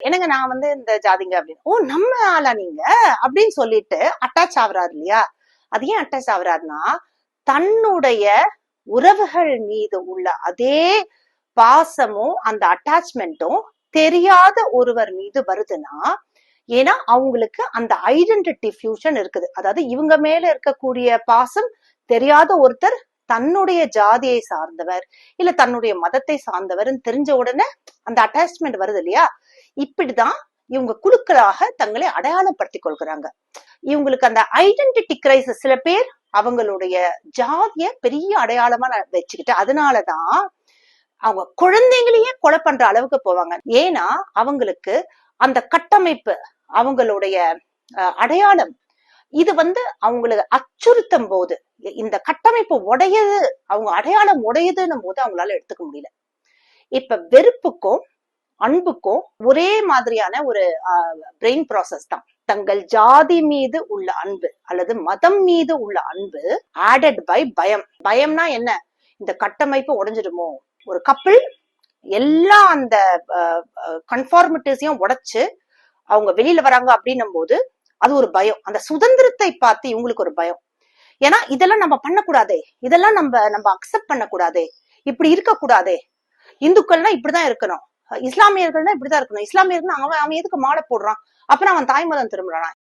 என்னங்க நான் இந்த ஜாதிங்க அப்படின்னு, ஓ நம்ம ஆளா நீங்க அப்படின்னு சொல்லிட்டு அட்டாச் ஆகுறாரு இல்லையா? அது ஏன் அட்டாச் ஆகுறாருன்னா, தன்னுடைய உறவுகள் மீது உள்ள அதே பாசமும் அந்த அட்டாச்மெண்ட்டும் தெரியாத ஒருவர் மீது வருதுன்னா, ஏன்னா அவங்களுக்கு அந்த ஐடென்டிட்டி ஃபியூஷன் இருக்குது. அதாவது இவங்க மேல இருக்கக்கூடிய பாசம் தெரியாத ஒருத்தர் தன்னுடைய ஜாதியை சார்ந்தவர் இல்ல தன்னுடைய மதத்தை சார்ந்தவர்னு தெரிஞ்ச உடனே அந்த அட்டாச்மெண்ட் வருது இல்லையா? இப்படிதான் இவங்க குழுக்களாக தங்களை அடையாளப்படுத்திக் கொள்கிறாங்க. இவங்களுக்கு அந்த ஐடென்டிட்டி கிரைசிஸ், சில பேர் அவங்களுடைய ஜாதிய பெரிய அடையாளமா வச்சுக்கிட்டு அதனாலதான் அவங்க குழந்தைங்களையே கொலை பண்ற அளவுக்கு போவாங்க. ஏன்னா அவங்களுக்கு அந்த கட்டமைப்பு, அவங்களுடைய அடையாளம், இது அவங்களுக்கு அச்சுறுத்தும் போது, இந்த கட்டமைப்பு உடையது, அவங்க அடையாளம் உடையதுன்னும் போது அவங்களால எடுத்துக்க முடியல. இப்ப வெறுப்புக்கும் அன்புக்கும் ஒரே மாதிரியான ஒரு பிரெயின் ப்ராசஸ் தான். தங்கள் ஜாதி மீது உள்ள அன்பு அல்லது மதம் மீது உள்ள அன்பு ஆடட் பை பயம். பயம்னா என்ன? இந்த கட்டமைப்பு உடைஞ்சிடுமோ, ஒரு கப்பிள் எல்லா அந்த கன்ஃபார்மிட்டிஸையும் உடைச்சு அவங்க வெளியில வராங்க அப்படின்னும் போது அது ஒரு பயம். அந்த சுதந்திரத்தை பார்த்து இவங்களுக்கு ஒரு பயம். ஏன்னா இதெல்லாம் நம்ம பண்ணக்கூடாதே, இதெல்லாம் நம்ம அக்செப்ட் பண்ணக்கூடாதே, இப்படி இருக்கக்கூடாதே, இந்துக்கள்னா இப்படிதான் இருக்கணும், இஸ்லாமியர்கள்னா இப்படிதான் இருக்கணும், இஸ்லாமியர்கள் அவன் எதுக்கு மாலை போடுறான், அப்புறம் அவன் தாய்மதம் திரும்புறான்.